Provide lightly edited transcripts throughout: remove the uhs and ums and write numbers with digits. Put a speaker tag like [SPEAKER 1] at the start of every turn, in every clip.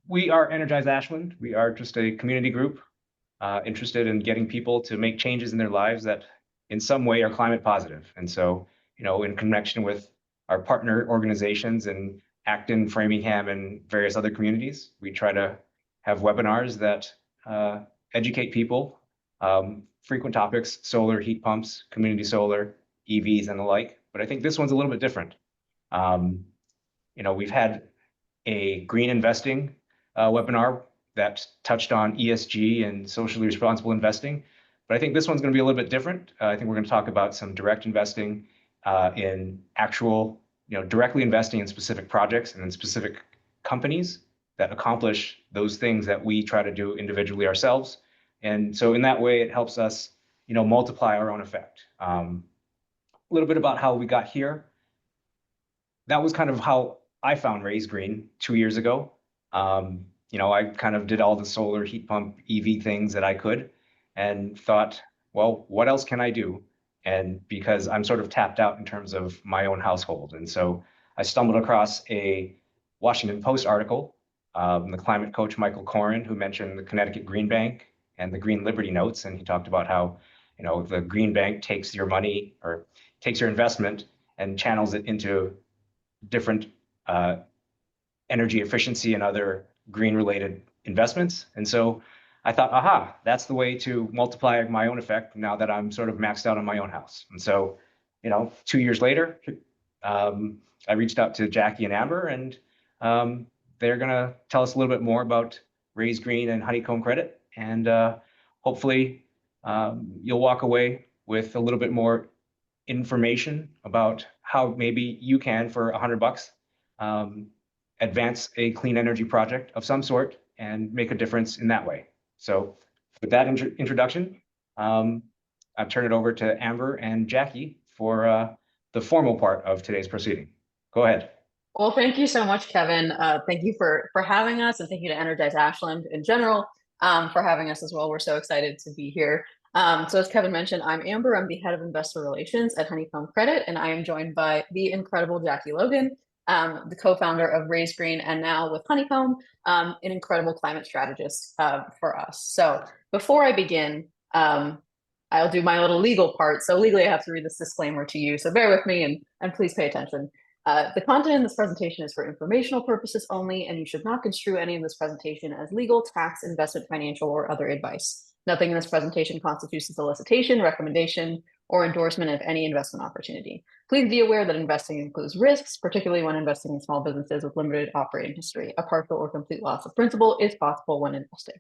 [SPEAKER 1] We are Energize Ashland. We are just a community group interested in getting people to make changes in their lives that in some way are climate positive. And so, in connection with our partner organizations in Acton, Framingham, and various other communities, we try to have webinars that educate people, frequent topics, solar, heat pumps, community solar, EVs, and the like. But I think this one's a little bit different. We've had a green investing webinar that touched on ESG and socially responsible investing. But I think this one's going to be a little bit different. I think we're going to talk about some direct investing in actual, directly investing in specific projects and in specific companies that accomplish those things that we try to do individually ourselves. And so in that way, it helps us, multiply our own effect. A little bit about how we got here. That was kind of how I found Raise Green 2 years ago. I kind of did all the solar, heat pump, EV things that I could and thought, well, what else can I do? And because I'm sort of tapped out in terms of my own household. And so I stumbled across a Washington Post article, the climate coach, Michael Corrin, who mentioned the Connecticut Green Bank and the Green Liberty Notes. And he talked about how, the Green Bank takes your money or takes your investment and channels it into different energy efficiency and other green related investments. And so I thought, aha, that's the way to multiply my own effect now that I'm sort of maxed out on my own house. And so, 2 years later, I reached out to Jackie and Amber, and they're going to tell us a little bit more about Raise Green and Honeycomb Credit. And hopefully you'll walk away with a little bit more information about how maybe you can, for $100, advance a clean energy project of some sort and make a difference in that way. So with that introduction, I'll turn it over to Amber and Jackie for the formal part of today's proceeding. Go ahead.
[SPEAKER 2] Well, thank you so much, Kevin. Thank you for having us, and thank you to Energize Ashland in general for having us as well. We're so excited to be here. So as Kevin mentioned, I'm Amber. I'm the head of investor relations at Honeycomb Credit, and I am joined by the incredible Jackie Logan, the co-founder of Raise Green, and now with Honeycomb, an incredible climate strategist for us. So before I begin, I'll do my little legal part. So legally, I have to read this disclaimer to you. So bear with me and please pay attention. The content in this presentation is for informational purposes only, and you should not construe any of this presentation as legal, tax, investment, financial, or other advice. Nothing in this presentation constitutes a solicitation, recommendation, or endorsement of any investment opportunity. Please be aware that investing includes risks, particularly when investing in small businesses with limited operating history. A partial or complete loss of principal is possible when investing.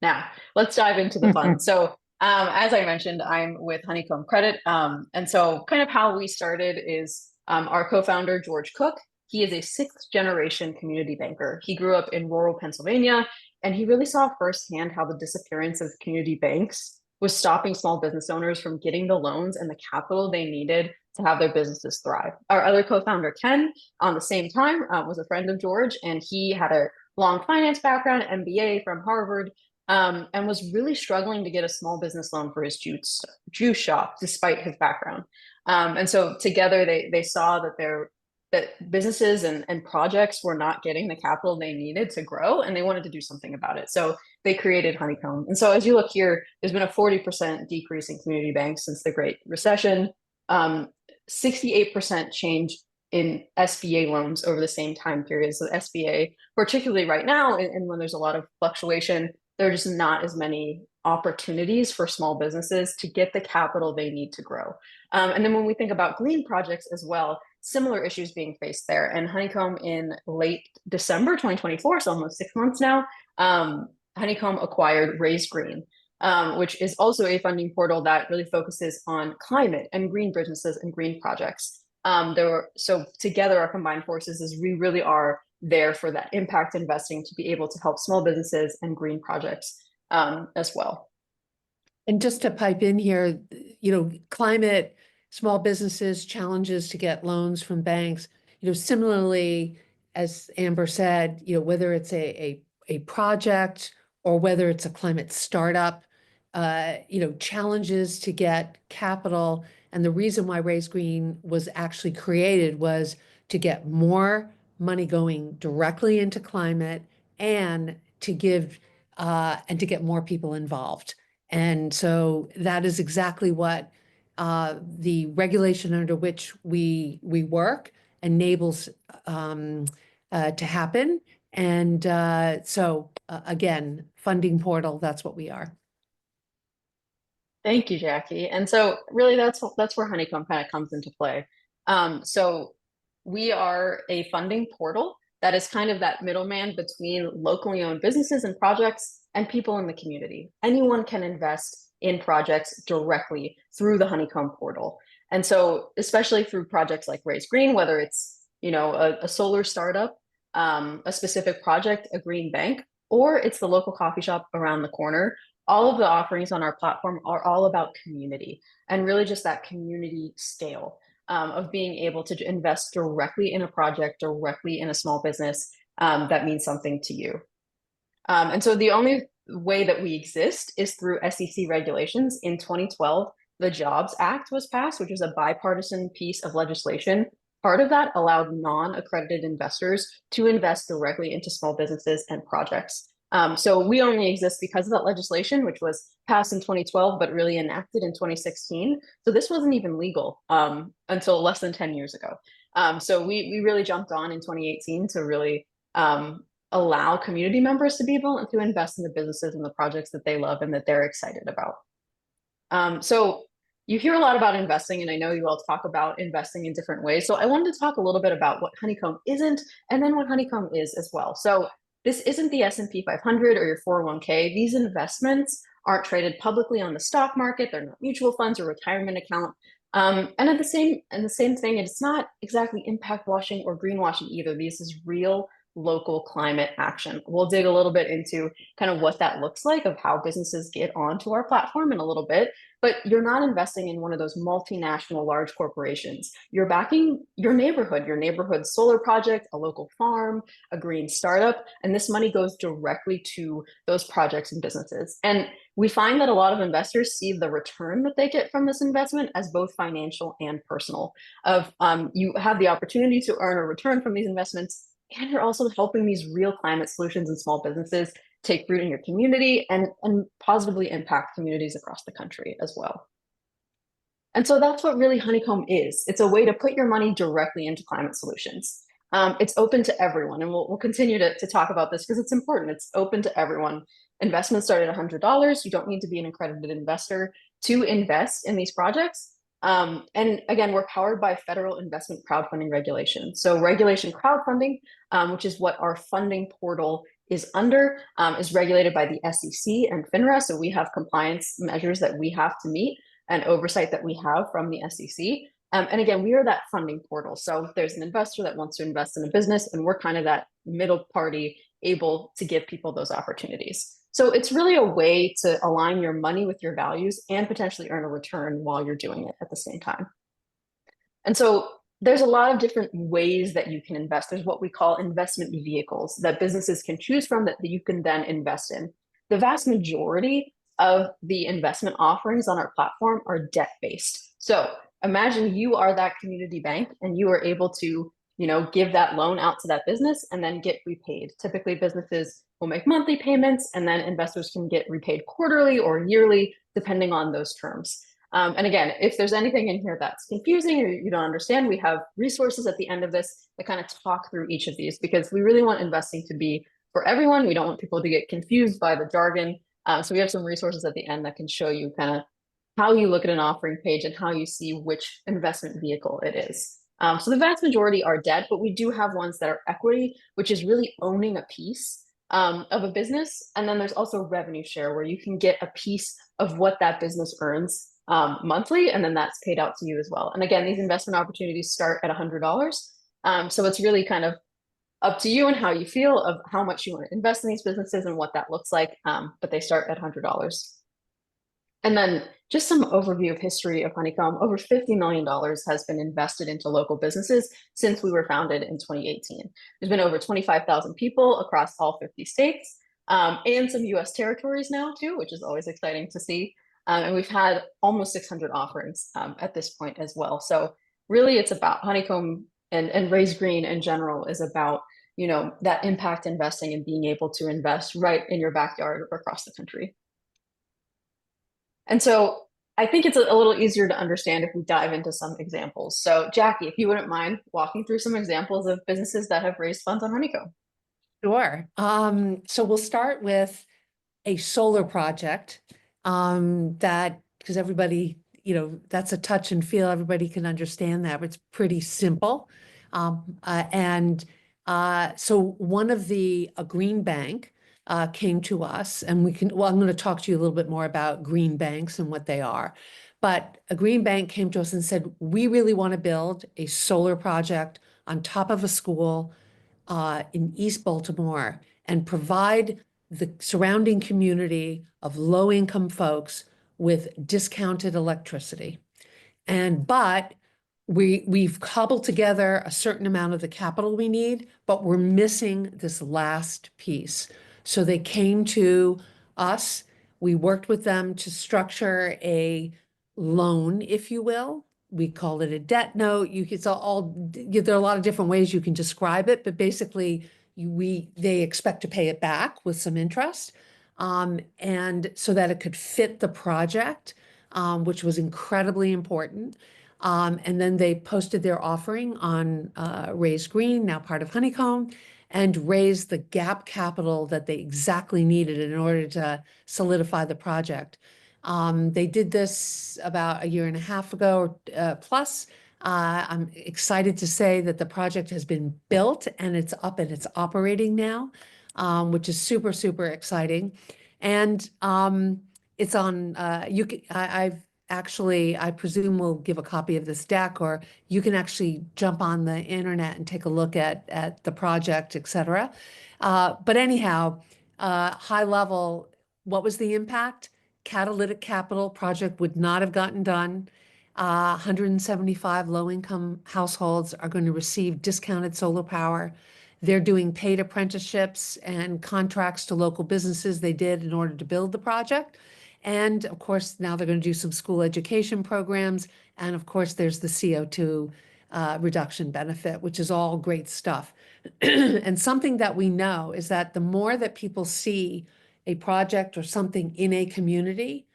[SPEAKER 2] Now, let's dive into the fun. So, as I mentioned, I'm with Honeycomb Credit. And so kind of how we started is our co-founder, George Cook. He is a 6th generation community banker. He grew up in rural Pennsylvania, and he really saw firsthand how the disappearance of community banks was stopping small business owners from getting the loans and the capital they needed to have their businesses thrive. Our other co-founder, Ken, on the same time, was a friend of George, and he had a long finance background, MBA from Harvard, and was really struggling to get a small business loan for his juice shop, despite his background. And so together they saw that businesses and projects were not getting the capital they needed to grow, and they wanted to do something about it. So they created Honeycomb. And so as you look here, there's been a 40% decrease in community banks since the Great Recession, 68% change in SBA loans over the same time period. So the SBA, particularly right now, and when there's a lot of fluctuation, there are just not as many opportunities for small businesses to get the capital they need to grow. And then when we think about green projects as well, similar issues being faced there. And Honeycomb, in late December 2024, so almost 6 months now, Honeycomb acquired Raise Green, which is also a funding portal that really focuses on climate and green businesses and green projects. So together, our combined forces is we really are there for that impact investing to be able to help small businesses and green projects as well.
[SPEAKER 3] And just to pipe in here, climate, small businesses, challenges to get loans from banks, similarly, as Amber said, whether it's a project or whether it's a climate startup, challenges to get capital. And the reason why Raise Green was actually created was to get more money going directly into climate and to give and to get more people involved. And so that is exactly what the regulation under which we work enables to happen. And so again, funding portal, that's what we are.
[SPEAKER 2] Thank you, Jackie. And so really that's where Honeycomb kind of comes into play. So we are a funding portal that is kind of that middleman between locally owned businesses and projects and people in the community. Anyone can invest in projects directly through the Honeycomb portal. And so especially through projects like Raise Green, whether it's, you know, a solar startup, a specific project, a green bank, or it's the local coffee shop around the corner, all of the offerings on our platform are all about community and really just that community scale of being able to invest directly in a project, directly in a small business that means something to you. And so the only way that we exist is through SEC regulations. In 2012, the Jobs Act was passed, which is a bipartisan piece of legislation. Part of that allowed non-accredited investors to invest directly into small businesses and projects. So we only exist because of that legislation, which was passed in 2012, but really enacted in 2016. So this wasn't even legal until less than 10 years ago. So we really jumped on in 2018 to really allow community members to be able to invest in the businesses and the projects that they love and that they're excited about. So you hear a lot about investing, and I know you all talk about investing in different ways. So I wanted to talk a little bit about what Honeycomb isn't, and then what Honeycomb is as well. So this isn't the S&P 500 or your 401k. These investments aren't traded publicly on the stock market. They're not mutual funds or retirement account. And at the same thing, it's not exactly impact washing or greenwashing either. This is real local climate action. We'll dig a little bit into kind of what that looks like of how businesses get onto our platform in a little bit, but you're not investing in one of those multinational large corporations. You're backing your neighborhood solar project, a local farm, a green startup, and this money goes directly to those projects and businesses. And we find that a lot of investors see the return that they get from this investment as both financial and personal. You have the opportunity to earn a return from these investments, and you're also helping these real climate solutions and small businesses take root in your community and positively impact communities across the country as well. And so that's what really Honeycomb is. It's a way to put your money directly into climate solutions. It's open to everyone, and we'll continue to talk about this because it's important. It's open to everyone. Investments start at $100. You don't need to be an accredited investor to invest in these projects. And again, we're powered by federal investment crowdfunding regulation. So regulation crowdfunding, which is what our funding portal is under, is regulated by the SEC and FINRA. So we have compliance measures that we have to meet and oversight that we have from the SEC. And again, we are that funding portal. So if there's an investor that wants to invest in a business, and we're kind of that middle party able to give people those opportunities. So it's really a way to align your money with your values and potentially earn a return while you're doing it at the same time. And so there's a lot of different ways that you can invest. There's what we call investment vehicles that businesses can choose from that you can then invest in. The vast majority of the investment offerings on our platform are debt-based. So imagine you are that community bank and you are able to, give that loan out to that business and then get repaid. Typically, businesses will make monthly payments, and then investors can get repaid quarterly or yearly, depending on those terms. And again, if there's anything in here that's confusing or you don't understand, we have resources at the end of this that kind of talk through each of these, because we really want investing to be for everyone. We don't want people to get confused by the jargon. So we have some resources at the end that can show you kind of how you look at an offering page and how you see which investment vehicle it is. So the vast majority are debt, but we do have ones that are equity, which is really owning a piece of a business. And then there's also revenue share, where you can get a piece of what that business earns monthly, and then that's paid out to you as well. And again, these investment opportunities start at $100. So it's really kind of up to you and how you feel of how much you want to invest in these businesses and what that looks like. But they start at $100. And then just some overview of history of Honeycomb. Over $50 million has been invested into local businesses since we were founded in 2018. There's been over 25,000 people across all 50 states and some US territories now too, which is always exciting to see. And we've had almost 600 offerings at this point as well. So really it's about Honeycomb and Raise Green in general is about that impact investing and being able to invest right in your backyard or across the country. And so I think it's a little easier to understand if we dive into some examples. So Jackie, if you wouldn't mind walking through some examples of businesses that have raised funds on Honeycomb.
[SPEAKER 3] Sure. So we'll start with a solar project that, because everybody, that's a touch and feel, everybody can understand that, but it's pretty simple. So one of a green bank came to us, and I'm going to talk to you a little bit more about green banks and what they are. But a green bank came to us and said, we really want to build a solar project on top of a school in East Baltimore and provide the surrounding community of low-income folks with discounted electricity. But we've cobbled together a certain amount of the capital we need, but we're missing this last piece. So they came to us. We worked with them to structure a loan, if you will. We call it a debt note. There are a lot of different ways you can describe it, but basically they expect to pay it back with some interest, and so that it could fit the project, which was incredibly important. And then they posted their offering on Raise Green, now part of Honeycomb, and raised the gap capital that they exactly needed in order to solidify the project. They did this about a year and a half ago plus. I'm excited to say that the project has been built and it's up and it's operating now, which is super, super exciting. And it's on, I presume we'll give a copy of this deck, or you can actually jump on the internet and take a look at the project, et cetera. But anyhow, high level, what was the impact? Catalytic capital project would not have gotten done. 175 low-income households are going to receive discounted solar power. They're doing paid apprenticeships and contracts to local businesses they did in order to build the project. And of course, now they're going to do some school education programs. And of course, there's the CO2 reduction benefit, which is all great stuff. And something that we know is that the more that people see a project or something in a community,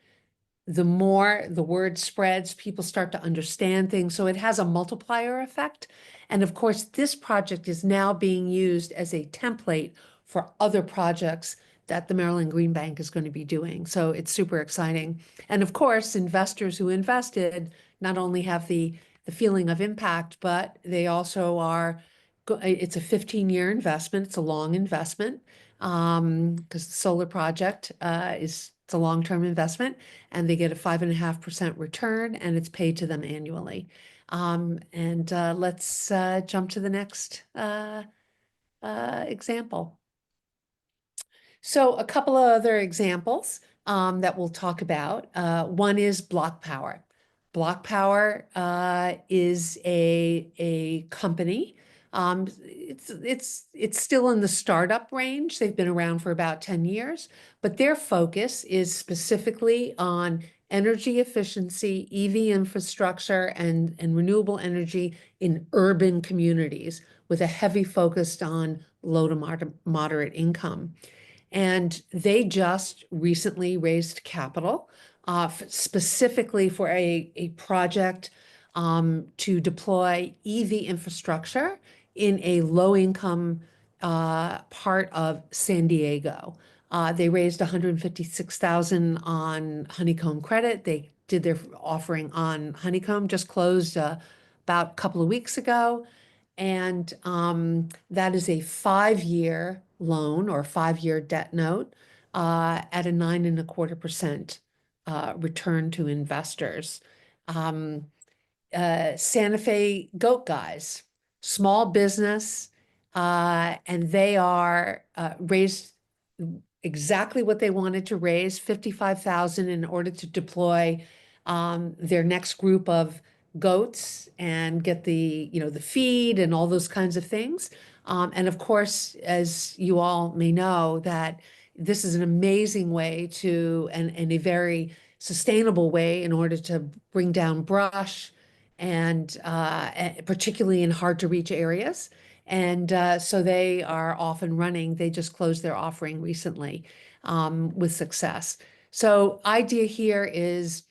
[SPEAKER 3] the more the word spreads, people start to understand things. So it has a multiplier effect. And of course, this project is now being used as a template for other projects that the Maryland Green Bank is going to be doing. So it's super exciting. And of course, investors who invested not only have the feeling of impact, but they also it's a 15-year investment. It's a long investment because the solar project it's a long-term investment, and they get a 5.5% return, and it's paid to them annually. Let's jump to the next example. So a couple of other examples that we'll talk about. One is Block Power. Block Power is a company. It's still in the startup range. They've been around for about 10 years, but their focus is specifically on energy efficiency, EV infrastructure, and renewable energy in urban communities, with a heavy focus on low to moderate income. And they just recently raised capital specifically for a project to deploy EV infrastructure in a low-income part of San Diego. They raised $156,000 on Honeycomb Credit. They did their offering on Honeycomb, just closed about a couple of weeks ago. And that is a 5-year loan or 5-year debt note at a 9.25% return to investors. Santa Fe Goat Guys, small business, and they are raised exactly what they wanted to raise, $55,000, in order to deploy their next group of goats and get the feed and all those kinds of things. And of course, as you all may know, that this is an amazing way and a very sustainable way in order to bring down brush and particularly in hard to reach areas. And so they are off and running. They just closed their offering recently with success. So idea here is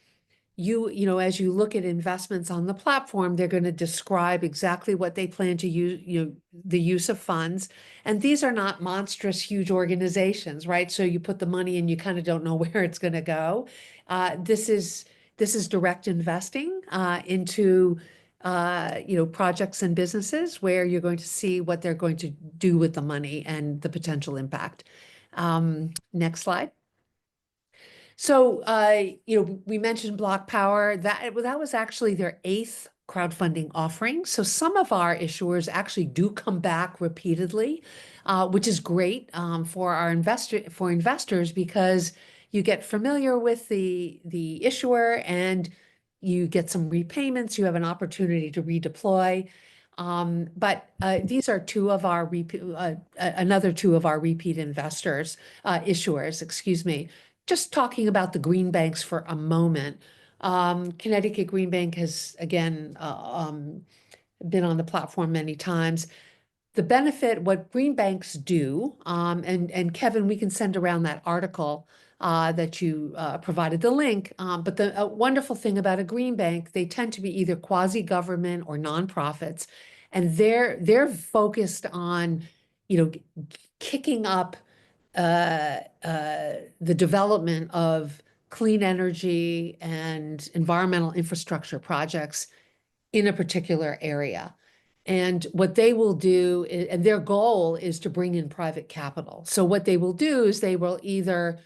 [SPEAKER 3] you know, as you look at investments on the platform, they're going to describe exactly what they plan to use, the use of funds. And these are not monstrous, huge organizations, right? So you put the money and you kind of don't know where it's going to go. This is direct investing into projects and businesses where you're going to see what they're going to do with the money and the potential impact. Next slide. So, we mentioned Block Power. That was actually their 8th crowdfunding offering. So some of our issuers actually do come back repeatedly, which is great for investors because you get familiar with the issuer and you get some repayments. You have an opportunity to redeploy. But these are another two of our repeat issuers, excuse me. Just talking about the green banks for a moment. Connecticut Green Bank has, again, been on the platform many times. The benefit, what green banks do, and Kevin, we can send around that article that you provided the link. But the wonderful thing about a green bank, they tend to be either quasi-government or nonprofits, and they're focused on, kicking up the development of clean energy and environmental infrastructure projects in a particular area. And what they will do, and their goal is to bring in private capital. So what they will do is they will either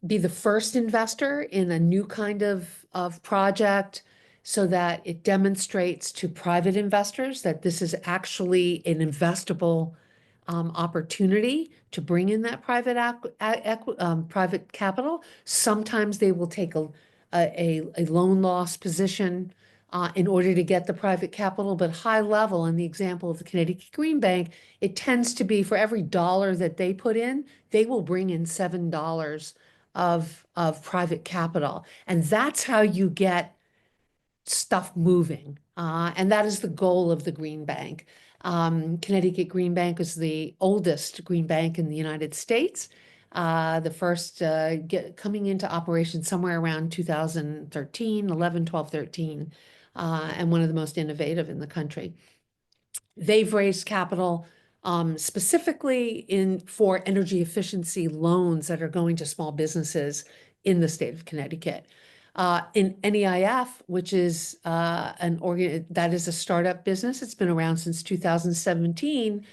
[SPEAKER 3] be the first investor in a new kind of project so that it demonstrates to private investors that this is actually an investable opportunity to bring in that private capital. Sometimes they will take a loan loss position in order to get the private capital, but high level, in the example of the Connecticut Green Bank, it tends to be for every $1 that they put in, they will bring in $7 of private capital. And that's how you get stuff moving. And that is the goal of the Green Bank. Connecticut Green Bank is the oldest green bank in the United States. The first coming into operation somewhere around 2013, 11, 12, 13, and one of the most innovative in the country. They've raised capital specifically for energy efficiency loans that are going to small businesses in the state of Connecticut. In NEIF, which is that is a startup business. It's been around since 2017,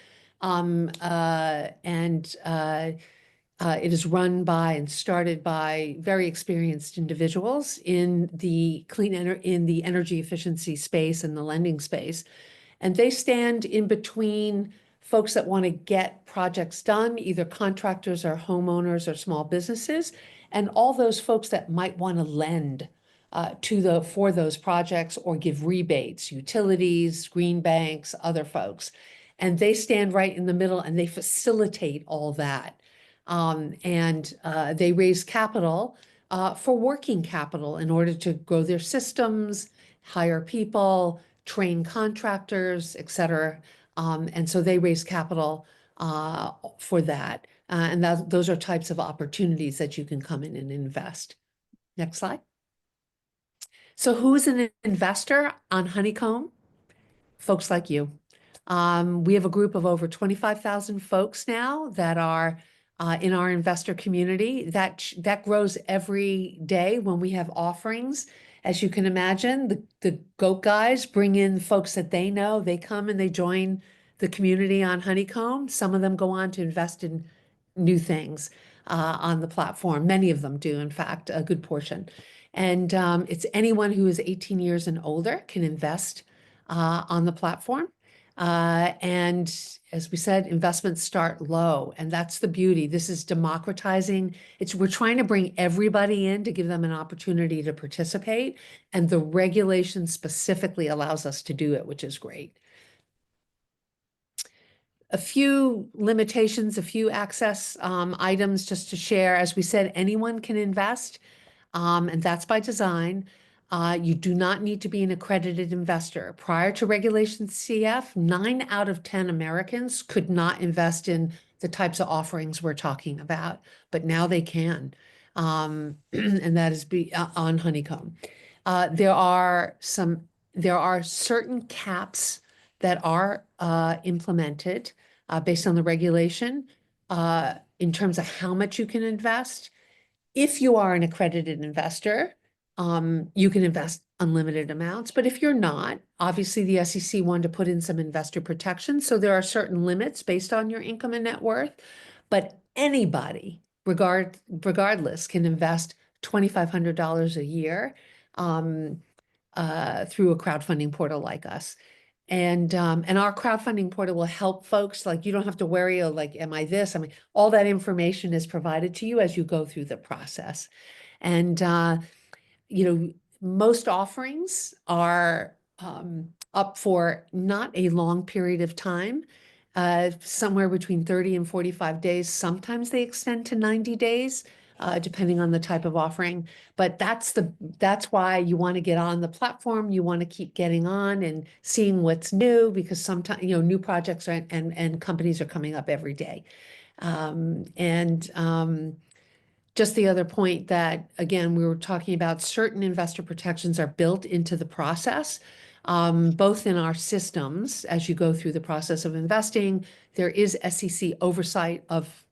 [SPEAKER 3] it is run by and started by very experienced individuals in the energy efficiency space and the lending space. And they stand in between folks that want to get projects done, either contractors or homeowners or small businesses, and all those folks that might want to lend for those projects or give rebates, utilities, green banks, other folks. And they stand right in the middle and they facilitate all that. They raise capital for working capital in order to grow their systems, hire people, train contractors, et cetera. And so they raise capital for that. And those are types of opportunities that you can come in and invest. Next slide. So who's an investor on Honeycomb? Folks like you. We have a group of over 25,000 folks now that are in our investor community. That grows every day when we have offerings. As you can imagine, the GOAT guys bring in folks that they know. They come and they join the community on Honeycomb. Some of them go on to invest in new things on the platform. Many of them do, in fact, a good portion. And it's anyone who is 18 years and older can invest on the platform. And as we said, investments start low, and that's the beauty. This is democratizing. We're trying to bring everybody in to give them an opportunity to participate, and the regulation specifically allows us to do it, which is great. A few limitations, a few access items just to share. As we said, anyone can invest, and that's by design. You do not need to be an accredited investor. Prior to Regulation CF, 9 out of 10 Americans could not invest in the types of offerings we're talking about, but now they can. And that is on Honeycomb. There are certain caps that are implemented based on the regulation in terms of how much you can invest. If you are an accredited investor, you can invest unlimited amounts, but if you're not, obviously the SEC wanted to put in some investor protection. So there are certain limits based on your income and net worth, but anybody, regardless, can invest $2,500 a year through a crowdfunding portal like us. And our crowdfunding portal will help folks, like, you don't have to worry, oh, like, am I this? I mean, all that information is provided to you as you go through the process. And, most offerings are up for not a long period of time, somewhere between 30 and 45 days. Sometimes they extend to 90 days. Depending on the type of offering, but that's why you want to get on the platform. You want to keep getting on and seeing what's new, because sometimes, new projects and companies are coming up every day. Just the other point that, again, we were talking about, certain investor protections are built into the process, both in our systems as you go through the process of investing. There is SEC oversight of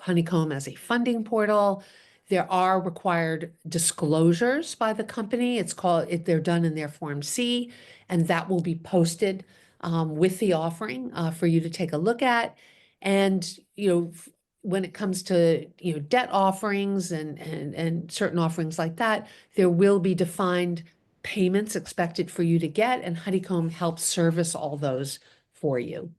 [SPEAKER 3] Honeycomb as a funding portal. There are required disclosures by the company. They're done in their Form C, and that will be posted with the offering for you to take a look at. And, when it comes to, debt offerings and certain offerings like that, there will be defined payments expected for you to get, and Honeycomb helps service all those for you.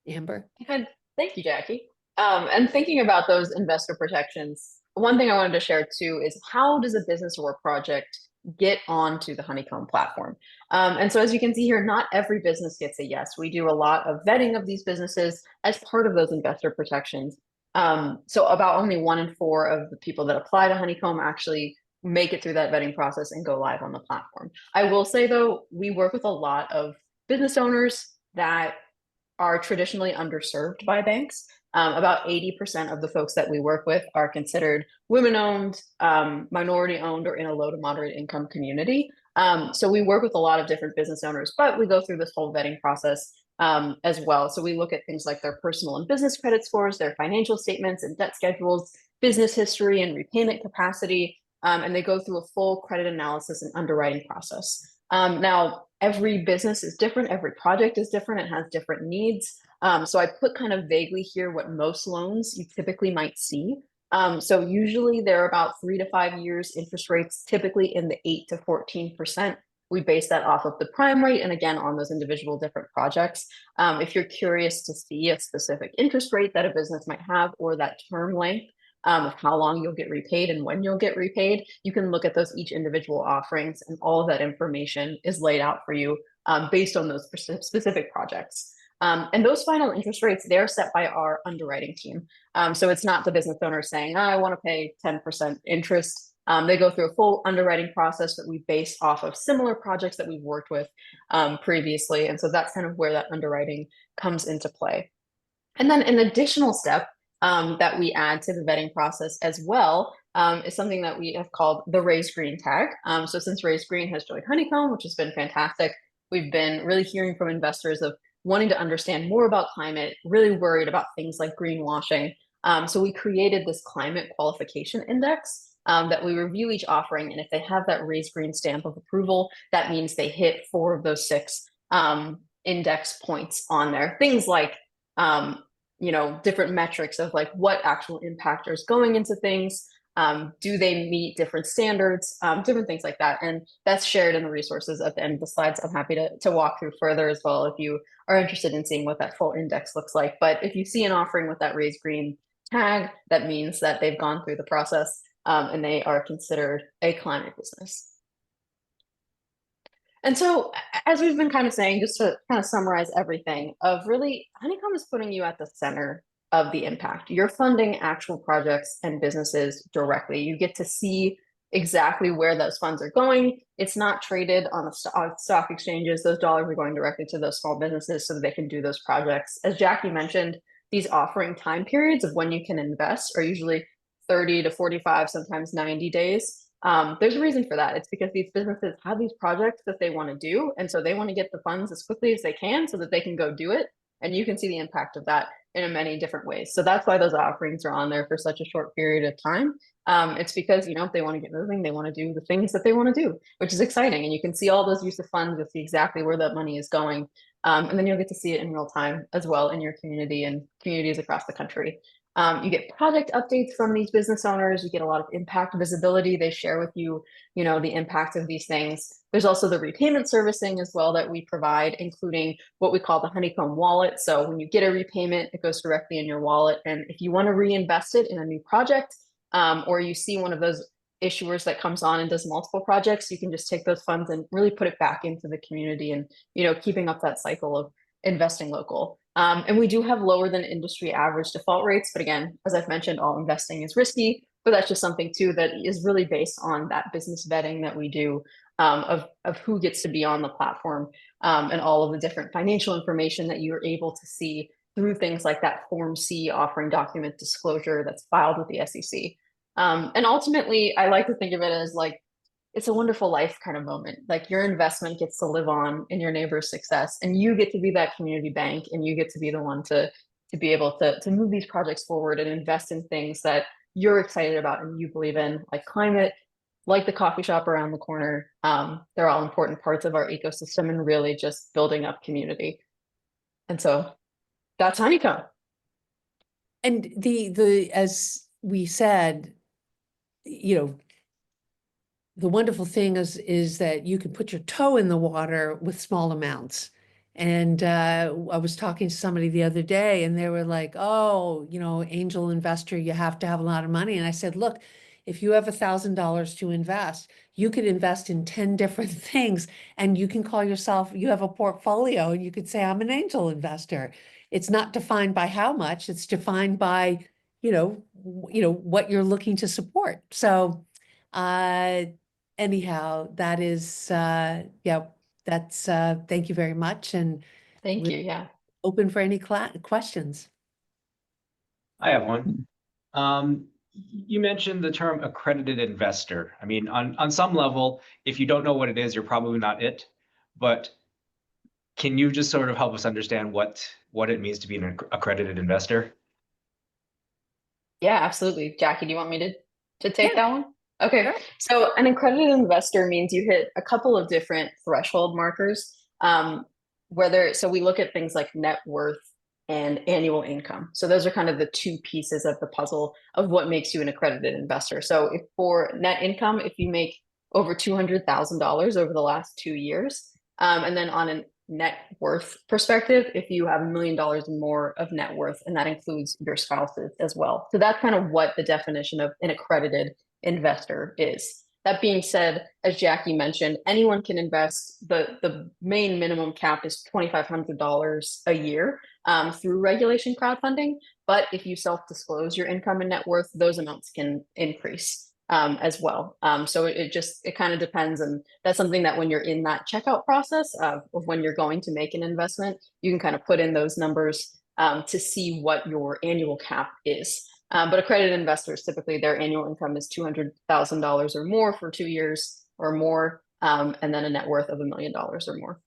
[SPEAKER 3] Amber?
[SPEAKER 2] Good. Thank you, Jackie. And thinking about those investor protections, one thing I wanted to share too is, how does a business or a project get onto the Honeycomb platform? And so as you can see here, not every business gets a yes. We do a lot of vetting of these businesses as part of those investor protections. So about only 1 in 4 of the people that apply to Honeycomb actually make it through that vetting process and go live on the platform. I will say though, we work with a lot of business owners that are traditionally underserved by banks. About 80% of the folks that we work with are considered women-owned, minority-owned, or in a low to moderate income community. So we work with a lot of different business owners, but we go through this whole vetting process as well. So we look at things like their personal and business credit scores, their financial statements and debt schedules, business history and repayment capacity, and they go through a full credit analysis and underwriting process. Now, every business is different, every project is different, it has different needs. So I put kind of vaguely here what most loans you typically might see. So usually they're about 3 to 5 years, interest rates typically in the 8 to 14%. We base that off of the prime rate, and again, on those individual different projects. If you're curious to see a specific interest rate that a business might have, or that term length, of how long you'll get repaid and when you'll get repaid, you can look at those each individual offerings, and all of that information is laid out for you based on those specific projects. And those final interest rates, they're set by our underwriting team. So it's not the business owner saying, I want to pay 10% interest. They go through a full underwriting process that we base off of similar projects that we've worked with previously. And so that's kind of where that underwriting comes into play. And then an additional step that we add to the vetting process as well is something that we have called the Raise Green tag. So since Raise Green has joined Honeycomb, which has been fantastic, we've been really hearing from investors of wanting to understand more about climate, really worried about things like greenwashing. So we created this climate qualification index that we review each offering. And if they have that Raise Green stamp of approval, that means they hit 4 of those 6 index points on there. Things like, different metrics of like what actual impact is going into things. Do they meet different standards, different things like that. And that's shared in the resources at the end of the slides. I'm happy to walk through further as well if you are interested in seeing what that full index looks like. But if you see an offering with that Raise Green tag, that means that they've gone through the process and they are considered a climate business. And so, as we've been kind of saying, just to kind of summarize everything, of really, Honeycomb is putting you at the center of the impact. You're funding actual projects and businesses directly. You get to see exactly where those funds are going. It's not traded on on stock exchanges. Those dollars are going directly to those small businesses so that they can do those projects. As Jackie mentioned, these offering time periods of when you can invest are usually 30 to 45, sometimes 90 days. There's a reason for that. It's because these businesses have these projects that they want to do. And so they want to get the funds as quickly as they can so that they can go do it. And you can see the impact of that in many different ways. So that's why those offerings are on there for such a short period of time. It's because, if they want to get moving, they want to do the things that they want to do, which is exciting. And you can see all those use of funds. You'll see exactly where that money is going. And then you'll get to see it in real time as well in your community and communities across the country. You get project updates from these business owners. You get a lot of impact visibility. They share with you, the impact of these things. There's also the repayment servicing as well that we provide, including what we call the Honeycomb wallet. So when you get a repayment, it goes directly in your wallet. And if you want to reinvest it in a new project, or you see one of those issuers that comes on and does multiple projects, you can just take those funds and really put it back into the community and, keeping up that cycle of investing local. And we do have lower than industry average default rates. But again, as I've mentioned, all investing is risky, but that's just something too that is really based on that business vetting that we do of who gets to be on the platform and all of the different financial information that you're able to see through things like that Form C offering document disclosure that's filed with the SEC. And ultimately, I like to think of it as like, it's a wonderful life kind of moment. Like your investment gets to live on in your neighbor's success, and you get to be that community bank, and you get to be the one to be able to move these projects forward and invest in things that you're excited about and you believe in, like climate, like the coffee shop around the corner. They're all important parts of our ecosystem and really just building up community. And so that's Honeycomb.
[SPEAKER 3] And the as we said, the wonderful thing is that you can put your toe in the water with small amounts. And I was talking to somebody the other day and they were like, oh, angel investor, you have to have a lot of money. And I said, look, if you have $1,000 to invest, you could invest in 10 different things and you can call yourself, you have a portfolio and you could say, I'm an angel investor. It's not defined by how much, it's defined by, what you're looking to support. So, anyhow, that is, that's, thank you very much. And
[SPEAKER 2] Thank you. Yeah.
[SPEAKER 3] open for any questions.
[SPEAKER 1] I have one. You mentioned the term accredited investor. I mean, on some level, if you don't know what it is, you're probably not it. But can you just sort of help us understand what it means to be an accredited investor?
[SPEAKER 2] Yeah, absolutely. Jackie, do you want me to take that one? Okay.
[SPEAKER 3] Sure.
[SPEAKER 2] So an accredited investor means you hit a couple of different threshold markers. So we look at things like net worth and annual income. So those are kind of the two pieces of the puzzle of what makes you an accredited investor. So if for net income, if you make over $200,000 over the last 2 years, and then on a net worth perspective, if you have $1 million more of net worth, and that includes your spouses as well. So that's kind of what the definition of an accredited investor is. That being said, as Jackie mentioned, anyone can invest. The main minimum cap is $2,500 a year through regulation crowdfunding. But if you self-disclose your income and net worth, those amounts can increase as well. So it kind of depends. And that's something that when you're in that checkout process of when you're going to make an investment, you can kind of put in those numbers to see what your annual cap is. But accredited investors, typically their annual income is $200,000 or more for 2 years or more, and then a net worth of $1 million or more.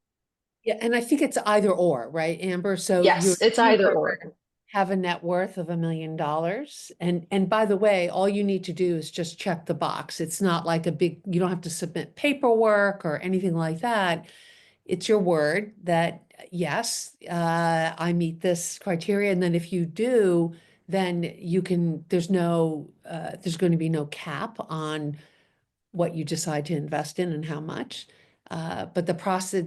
[SPEAKER 3] Yeah, and I think it's either or, right, Amber? So
[SPEAKER 2] yes, it's either or.
[SPEAKER 3] Have a net worth of $1 million. And by the way, all you need to do is just check the box. It's not like you don't have to submit paperwork or anything like that. It's your word that, yes, I meet this criteria. And then if you do, then there's going to be no cap on what you decide to invest in and how much. But the process,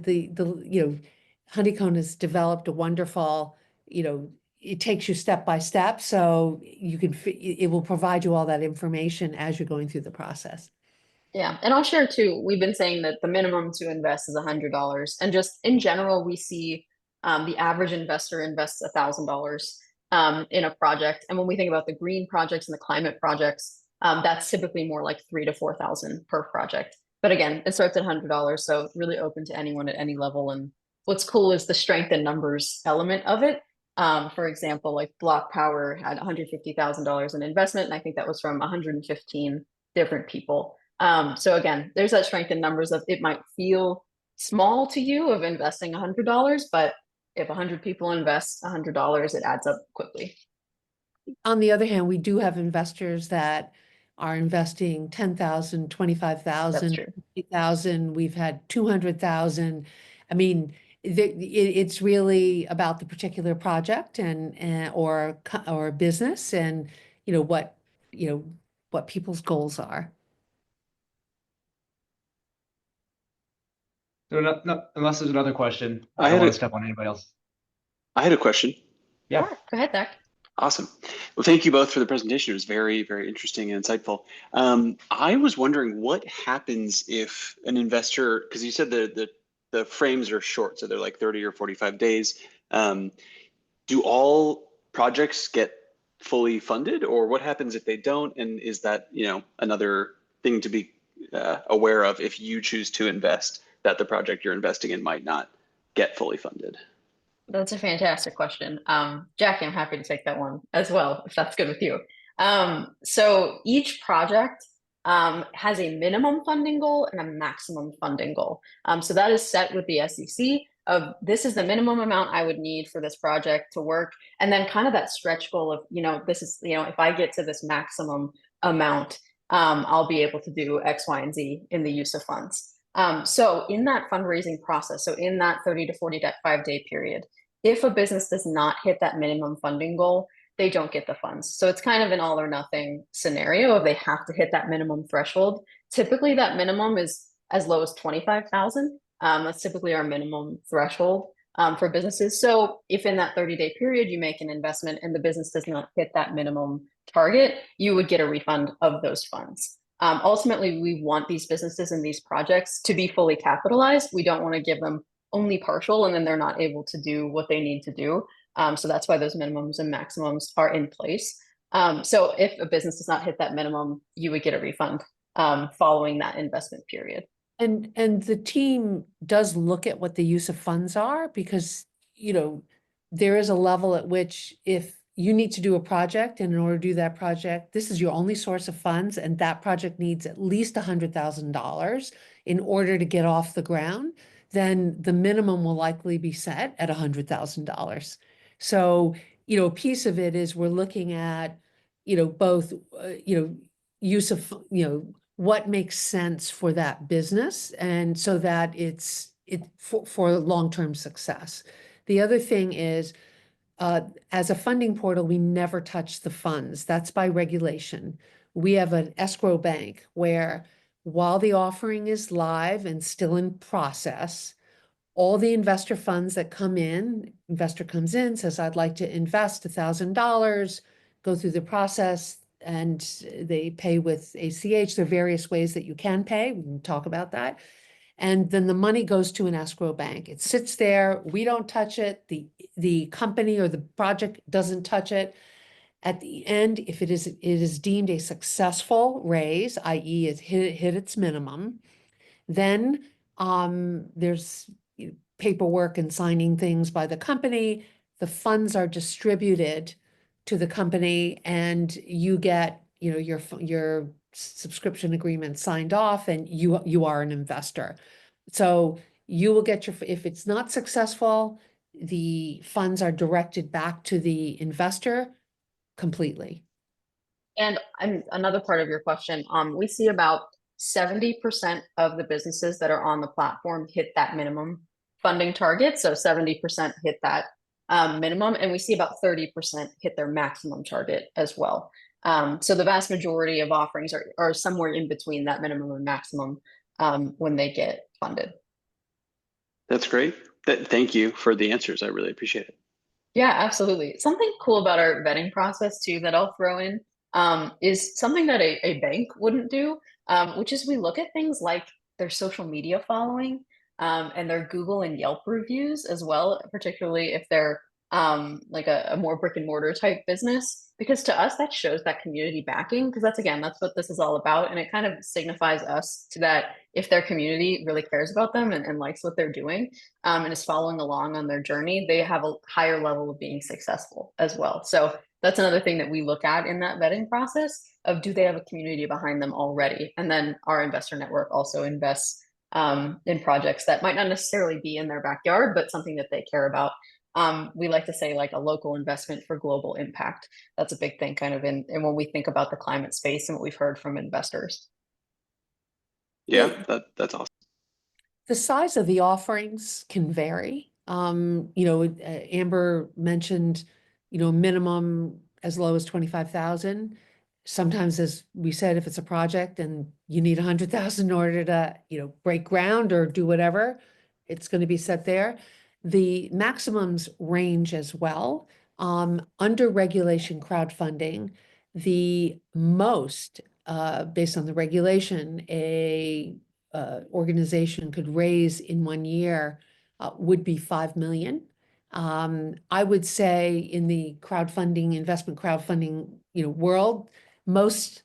[SPEAKER 3] Honeycomb has developed a wonderful, it takes you step by step. So it will provide you all that information as you're going through the process.
[SPEAKER 2] Yeah. And I'll share too, we've been saying that the minimum to invest is $100. And just in general, we see the average investor invests $1,000 in a project. And when we think about the green projects and the climate projects, That's typically more like 3,000 to 4,000 per project. But again, it starts at $100, so really open to anyone at any level. And what's cool is the strength in numbers element of it. For example, like Block Power had $150,000 in investment, and I think that was from 115 different people. So again, there's that strength in numbers of it might feel small to you of investing $100, but if 100 people invest $100, it adds up quickly.
[SPEAKER 3] On the other hand, we do have investors that are investing 10,000, 25,000, 50,000. We've had 200,000. I mean, it's really about the particular project or business and what people's goals are.
[SPEAKER 1] So unless there's another question, I don't want to step on anybody else.
[SPEAKER 4] I had a question.
[SPEAKER 1] Yeah.
[SPEAKER 2] Sure. Go ahead, Zach.
[SPEAKER 4] Awesome. Well, thank you both for the presentation. It was very, very interesting and insightful. I was wondering what happens if an investor, because you said the frames are short, so they're like 30 or 45 days. Do all projects get fully funded, or what happens if they don't? And is that, another thing to be aware of if you choose to invest, that the project you're investing in might not get fully funded?
[SPEAKER 2] That's a fantastic question. Jackie, I'm happy to take that one as well, if that's good with you. So each project has a minimum funding goal and a maximum funding goal. So that is set with the SEC of this is the minimum amount I would need for this project to work. And then kind of that stretch goal of, this is, if I get to this maximum amount, I'll be able to do X, Y, and Z in the use of funds. So in that fundraising process, so in that 30 to 45-day period, if a business does not hit that minimum funding goal, they don't get the funds. So it's kind of an all or nothing scenario if they have to hit that minimum threshold. Typically that minimum is as low as 25,000. That's typically our minimum threshold for businesses. So if in that 30-day period you make an investment and the business does not hit that minimum target, you would get a refund of those funds. Ultimately, we want these businesses and these projects to be fully capitalized. We don't want to give them only partial and then they're not able to do what they need to do. So that's why those minimums and maximums are in place. So if a business does not hit that minimum, you would get a refund following that investment period.
[SPEAKER 3] And the team does look at what the use of funds are because, there is a level at which if you need to do a project, and in order to do that project, this is your only source of funds, and that project needs at least $100,000 in order to get off the ground, then the minimum will likely be set at $100,000. So, a piece of it is we're looking at, both, use of, what makes sense for that business, and so that it's for long-term success. The other thing is, as a funding portal, we never touch the funds. That's by regulation. We have an escrow bank where while the offering is live and still in process, all the investor funds that come in, investor comes in, says, I'd like to invest $1,000, go through the process, and they pay with ACH. There are various ways that you can pay. We can talk about that. And then the money goes to an escrow bank. It sits there. We don't touch it. The company or the project doesn't touch it. At the end, if it is deemed a successful raise, i.e. it hit its minimum, then there's paperwork and signing things by the company. The funds are distributed to the company, and you get your subscription agreement signed off, and you are an investor. So you will get if it's not successful, the funds are directed back to the investor completely.
[SPEAKER 2] And another part of your question, we see about 70% of the businesses that are on the platform hit that minimum funding target. So 70% hit that minimum, and we see about 30% hit their maximum target as well. So the vast majority of offerings are somewhere in between that minimum and maximum when they get funded. That's great.
[SPEAKER 4] Thank you for the answers. I really appreciate it.
[SPEAKER 2] Yeah, absolutely. Something cool about our vetting process too that I'll throw in is something that a bank wouldn't do, which is we look at things like their social media following and their Google and Yelp reviews as well, particularly if they're like a more brick and mortar type business, because to us that shows that community backing, because that's what this is all about, and it kind of signifies us to that if their community really cares about them and likes what they're doing, and is following along on their journey, they have a higher level of being successful as well. So that's another thing that we look at in that vetting process of, do they have a community behind them already? And then our investor network also invests in projects that might not necessarily be in their backyard, but something that they care about. We like to say like a local investment for global impact. That's a big thing kind of in when we think about the climate space and what we've heard from investors.
[SPEAKER 4] Yeah, that's awesome.
[SPEAKER 3] The size of the offerings can vary. Amber mentioned, minimum as low as 25,000. Sometimes, as we said, if it's a project and you need 100,000 in order to, break ground or do whatever, it's going to be set there. The maximums range as well. Under regulation crowdfunding, the most, based on the regulation, a organization could raise in 1 year would be 5 million. I would say in the investment crowdfunding, world, most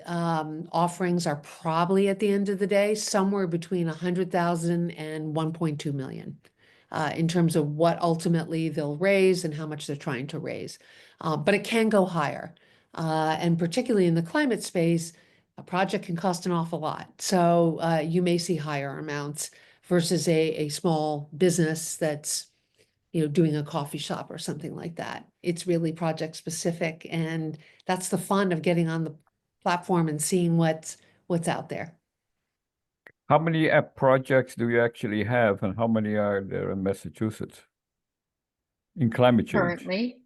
[SPEAKER 3] offerings are probably at the end of the day somewhere between 100,000 and 1.2 million in terms of what ultimately they'll raise and how much they're trying to raise. But it can go higher. And particularly in the climate space, a project can cost an awful lot. So you may see higher amounts versus a small business that's, doing a coffee shop or something like that. It's really project specific, and that's the fun of getting on the platform and seeing what's out there.
[SPEAKER 5] How many app projects do you actually have, and how many are there in Massachusetts in climate change?
[SPEAKER 2] Currently,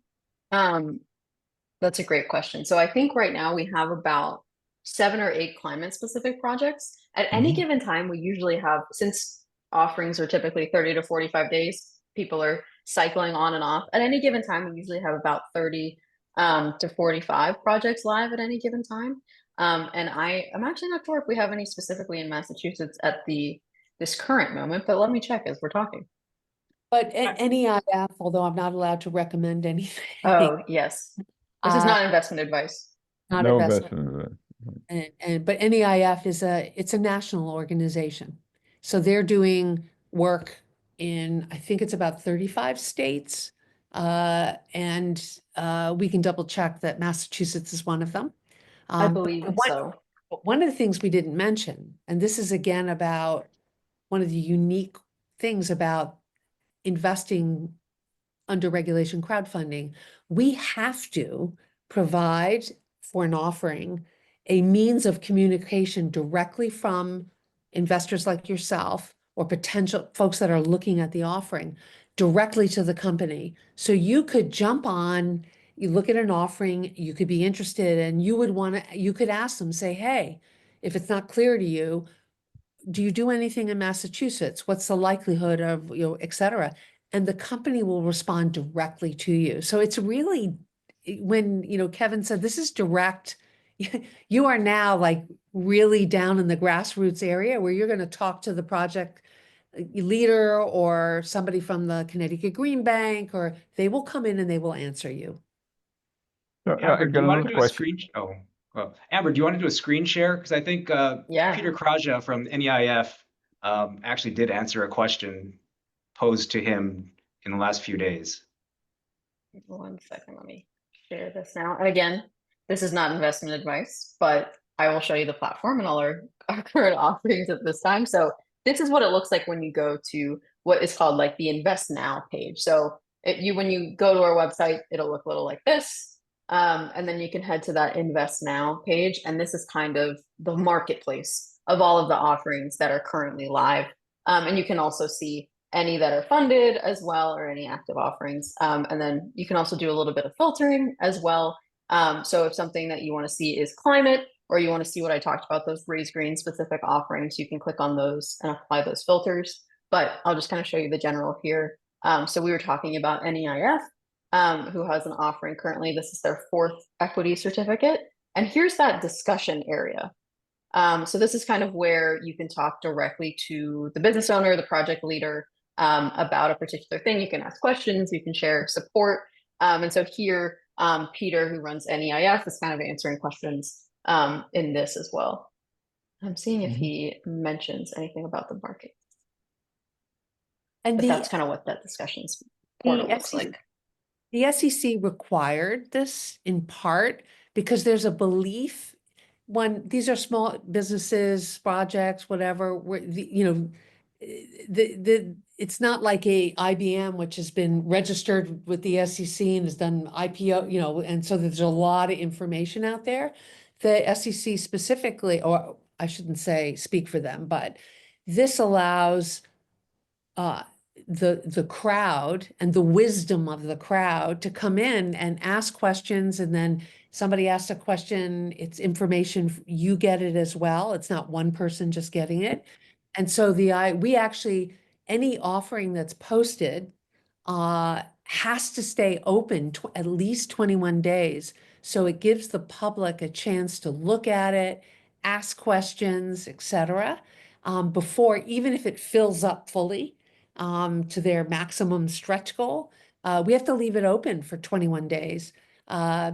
[SPEAKER 2] that's a great question. So I think right now we have about 7 or 8 climate specific projects. At any given time, we usually have, since offerings are typically 30 to 45 days, people are cycling on and off. At any given time, we usually have about 30 to 45 projects live at any given time. And I'm actually not sure if we have any specifically in Massachusetts at this current moment, but let me check as we're talking.
[SPEAKER 3] But NEIF, although I'm not allowed to recommend anything.
[SPEAKER 2] Oh, yes. This is not investment advice.
[SPEAKER 3] Not
[SPEAKER 5] No
[SPEAKER 3] investment. But NEIF it's a national organization. So they're doing work in, I think it's about 35 states. And we can double check that Massachusetts is one of them.
[SPEAKER 2] I believe so.
[SPEAKER 3] One of the things we didn't mention, and this is again about one of the unique things about investing under regulation crowdfunding, we have to provide for an offering a means of communication directly from investors like yourself or potential folks that are looking at the offering directly to the company. So you could jump on, you look at an offering, you could be interested, and you could ask them, say, hey, if it's not clear to you, do you do anything in Massachusetts? What's the likelihood of, et cetera? And the company will respond directly to you. So it's really, when, Kevin said, this is direct, you are now like really down in the grassroots area where you're going to talk to the project leader or somebody from the Connecticut Green Bank, or they will come in and they will answer you.
[SPEAKER 1] Amber, do you want to do a screen? Oh, well, Amber, do you want to do a screen share? Because I think Peter Kraja from NEIF actually did answer a question posed to him in the last few days.
[SPEAKER 2] 1 second, let me share this now. And again, this is not investment advice, but I will show you the platform and all our current offerings at this time. So this is what it looks like when you go to what is called like the Invest Now page. So when you go to our website, it'll look a little like this. And then you can head to that Invest Now page. And this is kind of the marketplace of all of the offerings that are currently live. And you can also see any that are funded as well, or any active offerings. And then you can also do a little bit of filtering as well. So if something that you want to see is climate, or you want to see what I talked about, those Raise Green specific offerings, you can click on those and apply those filters. But I'll just kind of show you the general here. So we were talking about NEIF, who has an offering currently. This is their 4th equity certificate. And here's that discussion area. So this is kind of where you can talk directly to the business owner, the project leader, about a particular thing. You can ask questions, you can share support. And so here, Peter, who runs NEIF, is kind of answering questions in this as well. I'm seeing if he mentions anything about the market.
[SPEAKER 3] And
[SPEAKER 2] But
[SPEAKER 3] the,
[SPEAKER 2] that's kind of what that discussions portal looks like.
[SPEAKER 3] the SEC required this in part because there's a belief when these are small businesses, projects, whatever, where it's not like a IBM, which has been registered with the SEC and has done IPO, and so there's a lot of information out there. The SEC specifically, or I shouldn't say speak for them, but this allows the crowd and the wisdom of the crowd to come in and ask questions, and then somebody asks a question, it's information, you get it as well. It's not one person just getting it. And so we actually, any offering that's posted has to stay open at least 21 days. So it gives the public a chance to look at it, ask questions, etc. Before, even if it fills up fully to their maximum stretch goal, we have to leave it open for 21 days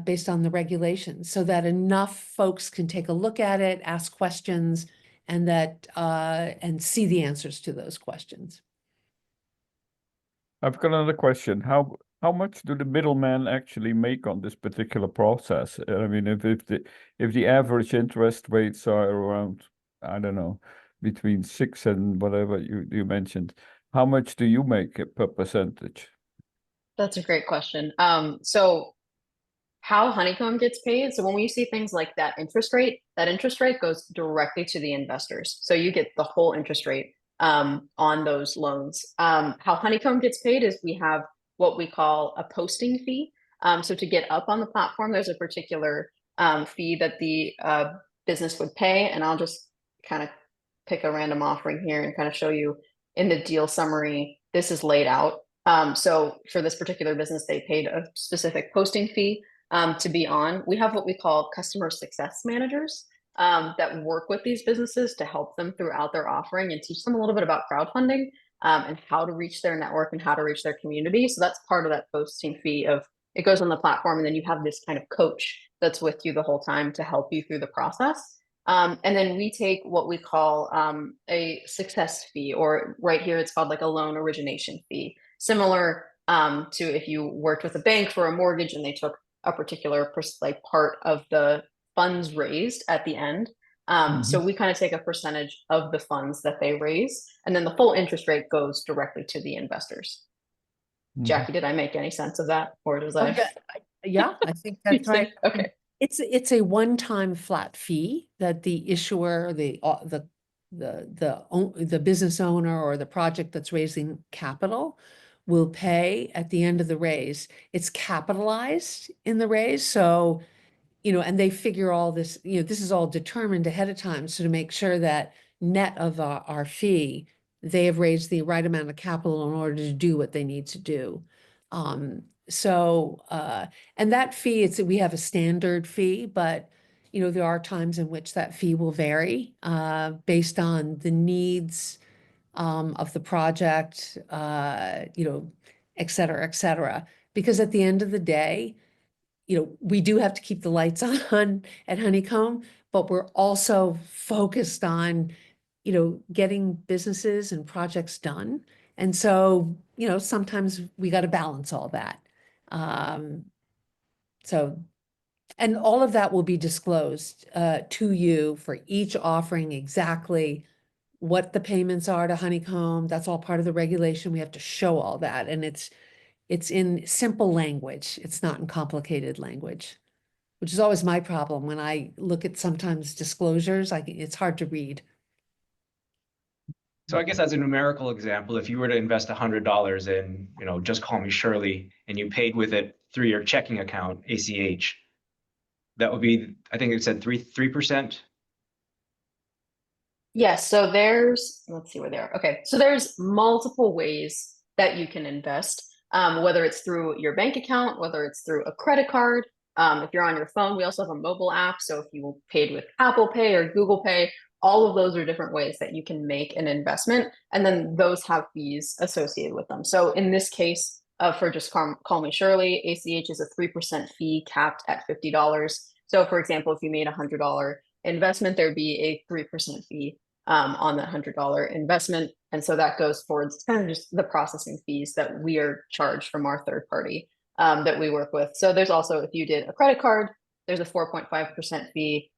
[SPEAKER 3] based on the regulations so that enough folks can take a look at it, ask questions, and and see the answers to those questions.
[SPEAKER 5] I've got another question. How much do the middlemen actually make on this particular process? I mean, if the average interest rates are around, I don't know, between 6 and whatever you mentioned, how much do you make per percentage?
[SPEAKER 2] That's a great question. So how Honeycomb gets paid. So when we see things like that interest rate goes directly to the investors. So you get the whole interest rate on those loans. How Honeycomb gets paid is we have what we call a posting fee. So to get up on the platform, there's a particular fee that the business would pay. And I'll just kind of pick a random offering here and kind of show you in the deal summary, this is laid out. So for this particular business, they paid a specific posting fee to be on. We have what we call customer success managers that work with these businesses to help them throughout their offering and teach them a little bit about crowdfunding and how to reach their network and how to reach their community. So that's part of that posting fee of it goes on the platform, and then you have this kind of coach that's with you the whole time to help you through the process. And then we take what we call a success fee, or right here it's called like a loan origination fee, similar to if you worked with a bank for a mortgage and they took a particular like part of the funds raised at the end. So we kind of take a percentage of the funds that they raise, and then the full interest rate goes directly to the investors. Jackie, did I make any sense of that, or was I?
[SPEAKER 3] Yeah, I think that's right.
[SPEAKER 2] Okay.
[SPEAKER 3] It's a one-time flat fee that the issuer, the business owner or the project that's raising capital will pay at the end of the raise. It's capitalized in the raise, so and they figure all this. This is all determined ahead of time, so to make sure that net of our fee, they have raised the right amount of capital in order to do what they need to do. And that fee, we have a standard fee, but there are times in which that fee will vary based on the needs of the project, et cetera, because at the end of the day, we do have to keep the lights on at Honeycomb, but we're also focused on, getting businesses and projects done. And so, sometimes we got to balance all that. And all of that will be disclosed to you for each offering, exactly what the payments are to Honeycomb. That's all part of the regulation. We have to show all that. And it's in simple language. It's not in complicated language, which is always my problem. When I look at sometimes disclosures, it's hard to read.
[SPEAKER 1] So I guess as a numerical example, if you were to invest $100 in, just call me Shirley, and you paid with it through your checking account, ACH, that would be, I think it said 3%.
[SPEAKER 2] Yes. So let's see where they are. Okay. So there's multiple ways that you can invest, whether it's through your bank account, whether it's through a credit card. If you're on your phone, we also have a mobile app. So if you paid with Apple Pay or Google Pay, All of those are different ways that you can make an investment, and then those have fees associated with them. So in this case, for just call me Shirley, ACH is a 3% fee capped at $50. So for example, if you made a $100 investment, there'd be a 3% fee on that $100 investment. And so that goes towards kind of just the processing fees that we are charged from our third party that we work with. So there's also, if you did a credit card, there's a 4.5% fee.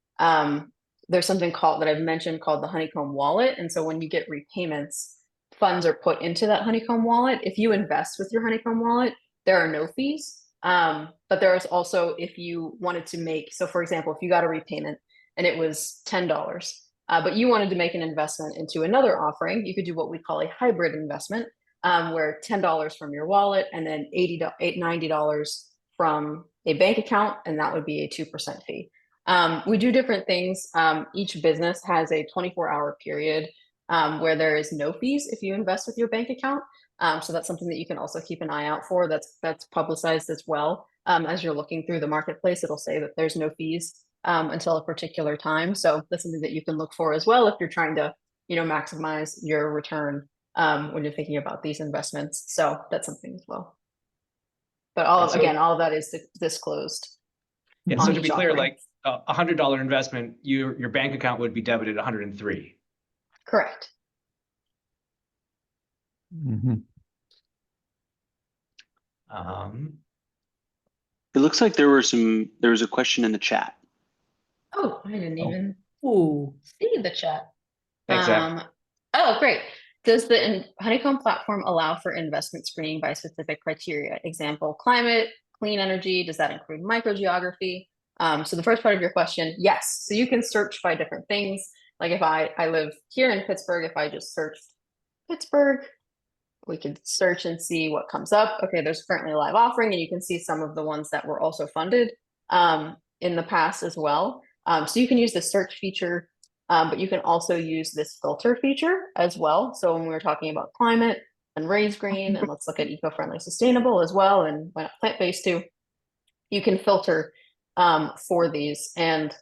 [SPEAKER 2] There's something called that I've mentioned called the Honeycomb wallet. And so when you get repayments, funds are put into that Honeycomb wallet. If you invest with your Honeycomb wallet, there are no fees. But there is also, if you wanted to make, so for example, if you got a repayment and it was $10, but you wanted to make an investment into another offering, you could do what we call a hybrid investment, where $10 from your wallet and then $90 from a bank account, and that would be a 2% fee. We do different things. Each business has a 24-hour period where there is no fees if you invest with your bank account. So that's something that you can also keep an eye out for. That's publicized as well. As you're looking through the marketplace, it'll say that there's no fees until a particular time. So that's something that you can look for as well if you're trying to, maximize your return when you're thinking about these investments. So that's something as well. But all of that is disclosed.
[SPEAKER 1] Yeah. So to be clear, like a $100 investment, your bank account would be debited 103.
[SPEAKER 2] Correct.
[SPEAKER 5] Mm-hmm.
[SPEAKER 4] It looks like there was a question in the chat.
[SPEAKER 2] Oh, I didn't even see the chat.
[SPEAKER 1] Exactly.
[SPEAKER 2] Oh, great. Does the Honeycomb platform allow for investment screening by specific criteria? Example, climate, clean energy. Does that include microgeography? So the first part of your question, yes. So you can search by different things. Like if I live here in Pittsburgh, if I just searched Pittsburgh, we could search and see what comes up. Okay, there's currently a live offering, and you can see some of the ones that were also funded in the past as well. So you can use the search feature, but you can also use this filter feature as well. So when we were talking about climate and raise green, and let's look at eco-friendly sustainable as well, and why not plant-based too, you can filter for these. And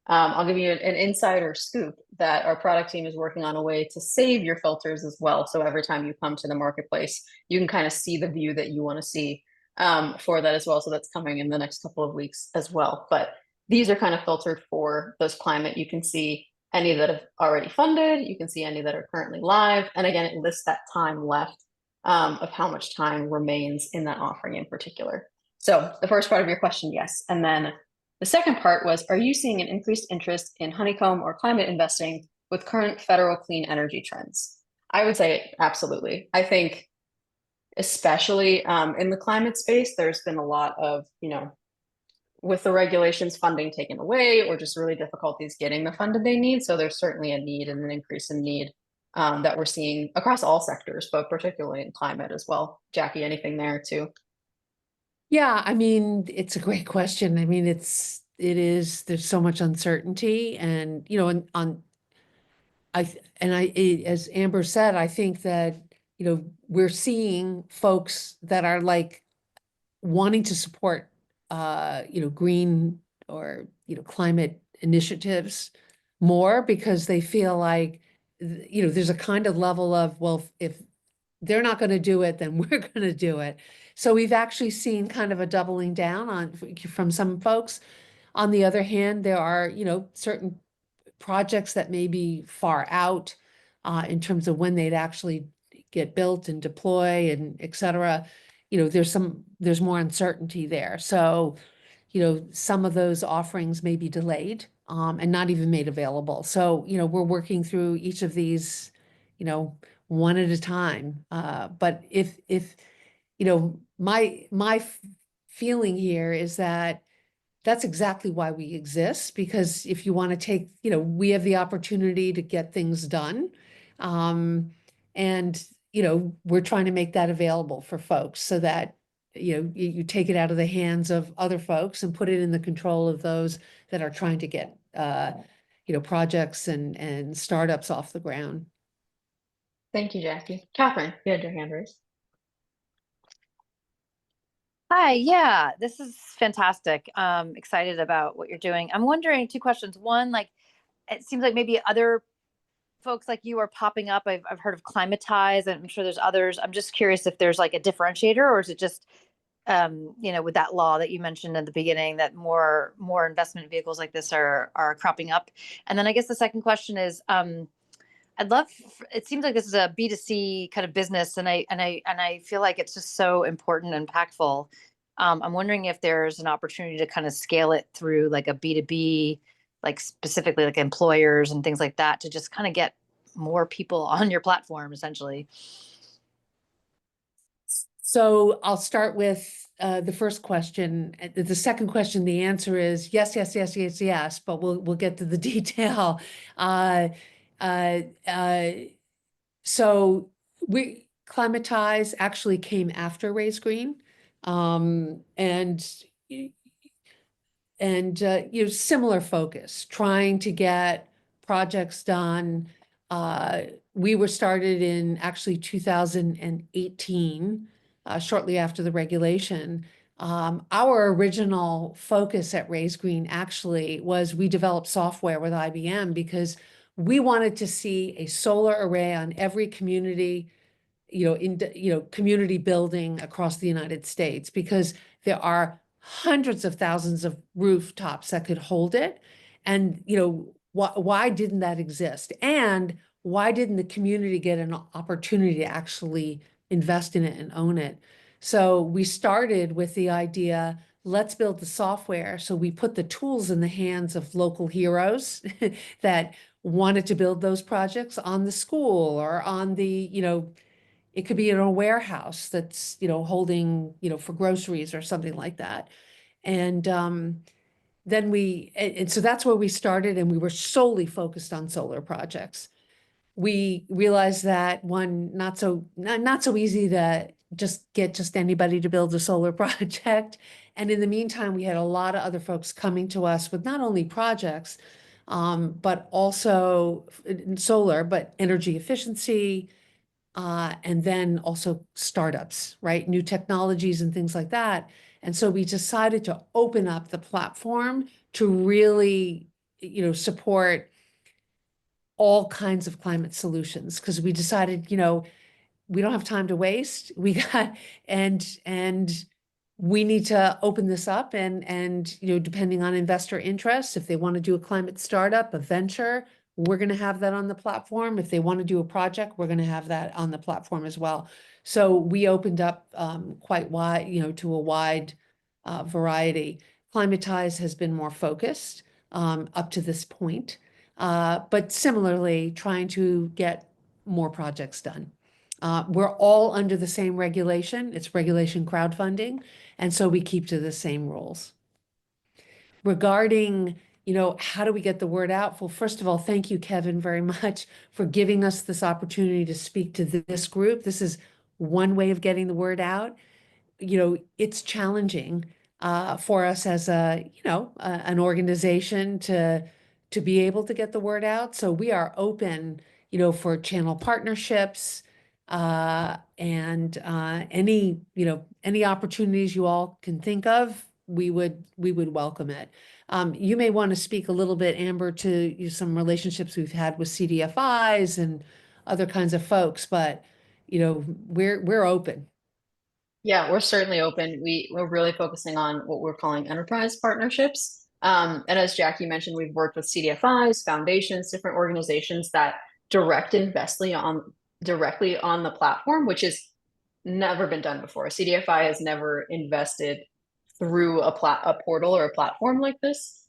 [SPEAKER 2] I'll give you an insider scoop that our product team is working on a way to save your filters as well. So every time you come to the marketplace, you can kind of see the view that you want to see for that as well. So that's coming in the next couple of weeks as well. But these are kind of filtered for those climate. You can see any that have already funded. You can see any that are currently live. And again, it lists that time left of how much time remains in that offering in particular. So the first part of your question, yes. And then the second part was, are you seeing an increased interest in Honeycomb or climate investing with current federal clean energy trends? I would say absolutely. I think especially in the climate space, there's been a lot of, with the regulations, funding taken away, or just really difficulties getting the funding they need. So there's certainly a need and an increase in need that we're seeing across all sectors, but particularly in climate as well. Jackie, anything there too?
[SPEAKER 3] Yeah, I mean, it's a great question. I mean, there's so much uncertainty, and, as Amber said, I think that, we're seeing folks that are like wanting to support, green or, climate initiatives more, because they feel like, there's a kind of level of, well, if they're not going to do it, then we're going to do it. So we've actually seen kind of a doubling down from some folks. On the other hand, there are, certain projects that may be far out in terms of when they'd actually get built and deploy and et cetera. There's more uncertainty there. So, some of those offerings may be delayed and not even made available. So, we're working through each of these, one at a time. But if my feeling here is that that's exactly why we exist, because if you want to take, we have the opportunity to get things done. And, we're trying to make that available for folks so that, you take it out of the hands of other folks and put it in the control of those that are trying to get, projects and startups off the ground.
[SPEAKER 2] Thank you, Jackie. Catherine, you had your hand raised.
[SPEAKER 6] Hi, yeah, this is fantastic. Excited about what you're doing. I'm wondering two questions. One, like, it seems like maybe other folks like you are popping up. I've heard of Climatize, and I'm sure there's others. I'm just curious if there's like a differentiator, or is it just, with that law that you mentioned at the beginning, that more investment vehicles like this are cropping up. And then I guess the second question is, I'd love, it seems like this is a B2C kind of business, and I feel like it's just so important and impactful. I'm wondering if there's an opportunity to kind of scale it through like a B2B, like specifically like employers and things like that, to just kind of get more people on your platform, essentially.
[SPEAKER 3] So I'll start with the first question. The second question, the answer is yes, yes, yes, yes, yes, but we'll get to the detail. So Climatize actually came after Raise Green, and similar focus, trying to get projects done. We were started in actually 2018, shortly after the regulation. Our original focus at Raise Green actually was we developed software with IBM because we wanted to see a solar array on every community, community building across the United States, because there are hundreds of thousands of rooftops that could hold it. And, why didn't that exist? And why didn't the community get an opportunity to actually invest in it and own it? So we started with the idea, let's build the software. So we put the tools in the hands of local heroes that wanted to build those projects on the school or on the, it could be in a warehouse that's, holding, for groceries or something like that. And then so that's where we started, and we were solely focused on solar projects. We realized that not so easy to get anybody to build a solar project. And in the meantime, we had a lot of other folks coming to us with not only projects, but also solar, but energy efficiency, and then also startups, right? New technologies and things like that. And so we decided to open up the platform to really, support all kinds of climate solutions, because we decided, we don't have time to waste. We got, and we need to open this up, and depending on investor interest, if they want to do a climate startup, a venture, we're going to have that on the platform. If they want to do a project, we're going to have that on the platform as well. So we opened up quite wide, to a wide variety. Climatize has been more focused up to this point, but similarly trying to get more projects done. We're all under the same regulation. It's regulation crowdfunding. And so we keep to the same rules. Regarding, how do we get the word out? Well, first of all, thank you, Kevin, very much for giving us this opportunity to speak to this group. This is one way of getting the word out. It's challenging for us as an organization to be able to get the word out. So we are open, for channel partnerships, and any opportunities you all can think of, we would welcome it. You may want to speak a little bit, Amber, to some relationships we've had with CDFIs and other kinds of folks, but we're open.
[SPEAKER 2] Yeah, we're certainly open. We're really focusing on what we're calling enterprise partnerships. And as Jackie mentioned, we've worked with CDFIs, foundations, different organizations that directly on the platform, which has never been done before. CDFI has never invested through a portal or a platform like this,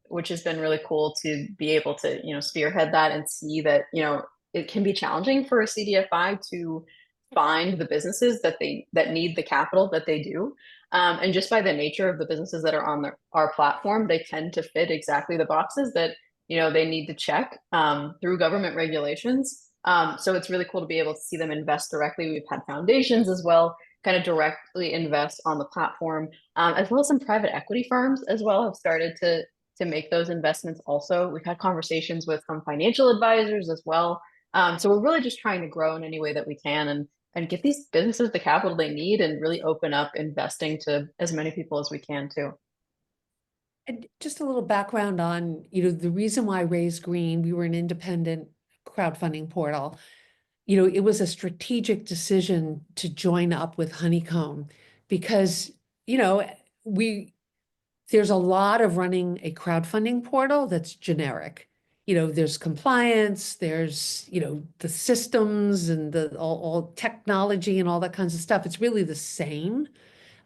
[SPEAKER 2] which has been really cool to be able to, spearhead that and see that, it can be challenging for a CDFI to find the businesses that need the capital that they do. And just by the nature of the businesses that are on our platform, they tend to fit exactly the boxes that, they need to check through government regulations. So it's really cool to be able to see them invest directly. We've had foundations as well, kind of directly invest on the platform, as well as some private equity firms as well have started to make those investments also. We've had conversations with some financial advisors as well. So we're really just trying to grow in any way that we can and get these businesses the capital they need and really open up investing to as many people as we can too.
[SPEAKER 3] And just a little background on, the reason why Raise Green, we were an independent crowdfunding portal, you know, it was a strategic decision to join up with Honeycomb because, you know, there's a lot of running a crowdfunding portal that's generic. You know, there's compliance, there's, you know, the systems and the all technology and all that kinds of stuff. It's really the same.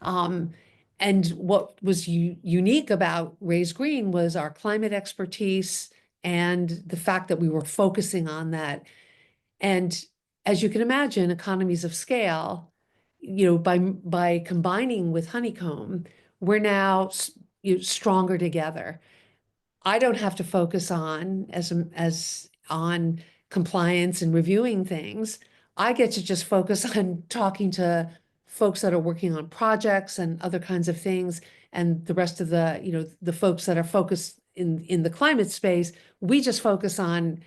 [SPEAKER 3] And what was unique about Raise Green was our climate expertise and the fact that we were focusing on that. And as you can imagine, economies of scale, you know, by combining with Honeycomb, we're now stronger together. I don't have to focus on as on compliance and reviewing things. I get to just focus on talking to folks that are working on projects and other kinds of things, and the rest of the, you know, the folks that are focused in the climate space, we just focus on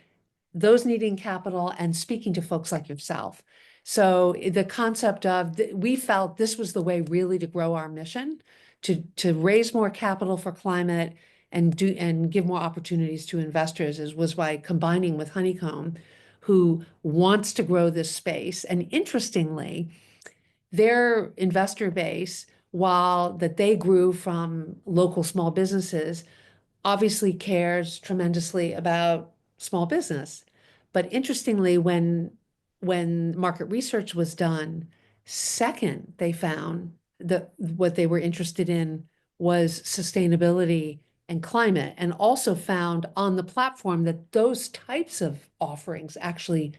[SPEAKER 3] those needing capital and speaking to folks like yourself. So the concept of, we felt this was the way really to grow our mission, to raise more capital for climate and give more opportunities to investors, was by combining with Honeycomb, who wants to grow this space. And interestingly, their investor base, while that they grew from local small businesses, obviously cares tremendously about small business. But interestingly, when market research was done, second, they found that what they were interested in was sustainability and climate, and also found on the platform that those types of offerings actually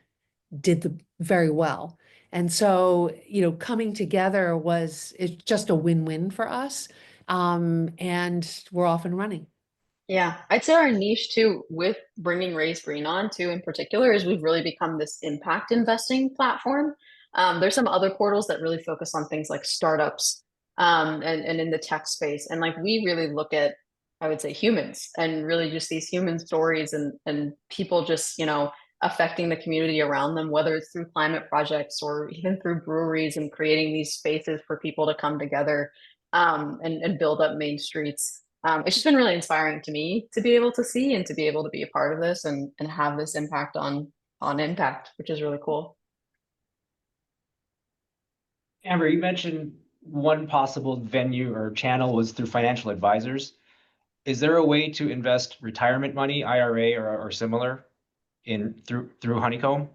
[SPEAKER 3] did very well. And so, you know, coming together it's just a win-win for us. And we're off and running.
[SPEAKER 2] Yeah, I'd say our niche too, with bringing Raise Green on too, in particular, is we've really become this impact investing platform. There's some other portals that really focus on things like startups, and in the tech space. And like, we really look at, I would say, humans, and really just these human stories and people just, you know, affecting the community around them, whether it's through climate projects or even through breweries and creating these spaces for people to come together, and build up main streets. It's just been really inspiring to me to be able to see and to be able to be a part of this and have this impact on impact, which is really cool.
[SPEAKER 1] Amber, you mentioned one possible venue or channel was through financial advisors. Is there a way to invest retirement money, IRA or similar, through Honeycomb?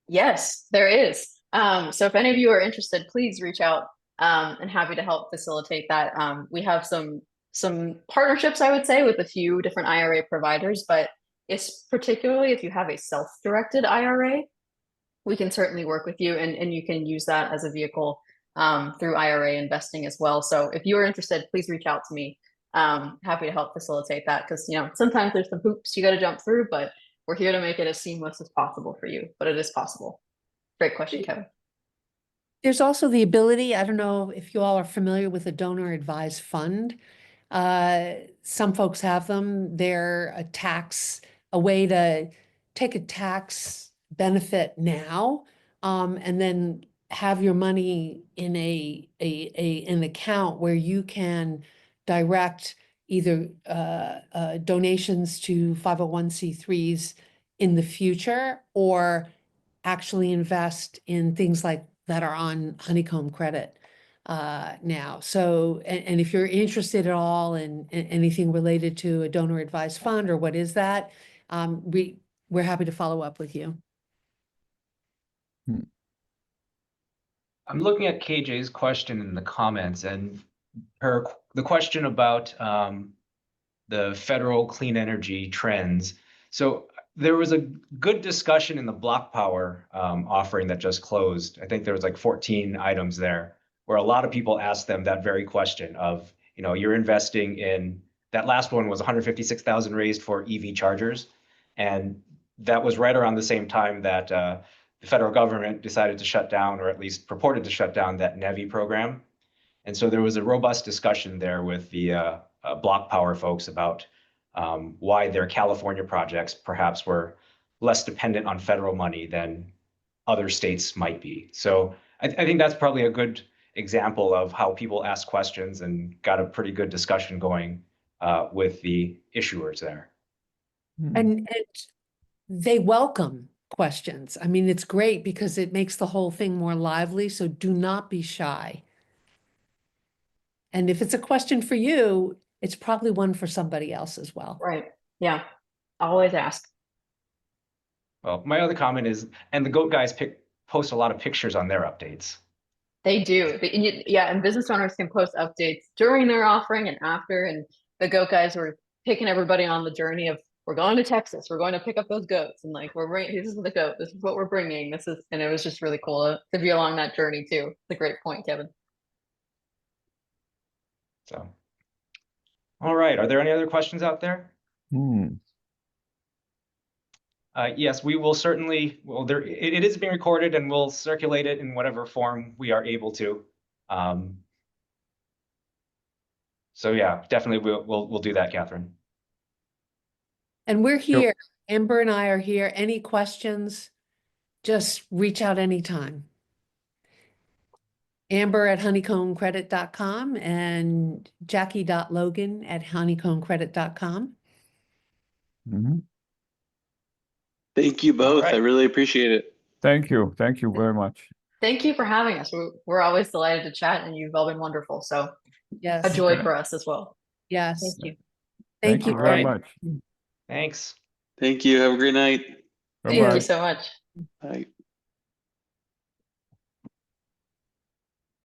[SPEAKER 2] Yes, there is. So if any of you are interested, please reach out, and happy to help facilitate that. We have some partnerships, I would say, with a few different IRA providers, but it's particularly if you have a self-directed IRA, we can certainly work with you, and you can use that as a vehicle through IRA investing as well. So if you are interested, please reach out to me. Happy to help facilitate that, because, you know, sometimes there's some hoops you got to jump through, but we're here to make it as seamless as possible for you. But it is possible. Great question, Kevin.
[SPEAKER 3] There's also the ability, I don't know if you all are familiar with a donor advised fund. Some folks have them. They're a way to take a tax benefit now, and then have your money in an account where you can direct either donations to 501c3s in the future, or actually invest in things like that are on Honeycomb Credit now. So, and if you're interested at all in anything related to a donor advised fund or what is that, we're happy to follow up with you.
[SPEAKER 1] I'm looking at KJ's question in the comments, and the question about the federal clean energy trends. So there was a good discussion in the Block Power offering that just closed. I think there was like 14 items there, where a lot of people asked them that very question of, you know, you're investing in, that last one was 156,000 raised for EV chargers. And that was right around the same time that the federal government decided to shut down, or at least purported to shut down, that NEVI program. And so there was a robust discussion there with the Block Power folks about why their California projects perhaps were less dependent on federal money than other states might be. So I think that's probably a good example of how people ask questions and got a pretty good discussion going with the issuers there.
[SPEAKER 3] And they welcome questions. I mean, it's great because it makes the whole thing more lively, so do not be shy. And if it's a question for you, it's probably one for somebody else as well.
[SPEAKER 2] Right. Yeah. Always ask.
[SPEAKER 1] Well, my other comment is, and the GOAT guys post a lot of pictures on their updates.
[SPEAKER 2] They do. Yeah, and business owners can post updates during their offering and after. And the goat guys were taking everybody on the journey of, we're going to Texas, we're going to pick up those goats, and like, this is the goat, this is what we're bringing, and it was just really cool to be along that journey too. It's a great point, Kevin.
[SPEAKER 1] So, all right, are there any other questions out there? Yes, we will certainly, well, it is being recorded and we'll circulate it in whatever form we are able to. So yeah, definitely we'll do that, Catherine.
[SPEAKER 3] And we're here. Amber and I are here. Any questions, just reach out anytime. Amber@honeycombcredit.com and Jackie.Logan@honeycombcredit.com.
[SPEAKER 4] Thank you both.
[SPEAKER 1] right.
[SPEAKER 4] I really appreciate it.
[SPEAKER 5] Thank you very much.
[SPEAKER 2] Thank you for having us. We're always delighted to chat, and you've all been wonderful. So
[SPEAKER 3] Yes.
[SPEAKER 2] a joy for us as well.
[SPEAKER 3] Yes.
[SPEAKER 2] Thank you.
[SPEAKER 3] Thank you
[SPEAKER 5] very
[SPEAKER 1] Alright.
[SPEAKER 5] much.
[SPEAKER 1] Thanks.
[SPEAKER 4] Thank you. Have a great night.
[SPEAKER 2] Thank
[SPEAKER 5] Bye-bye.
[SPEAKER 2] you so much.
[SPEAKER 4] Bye.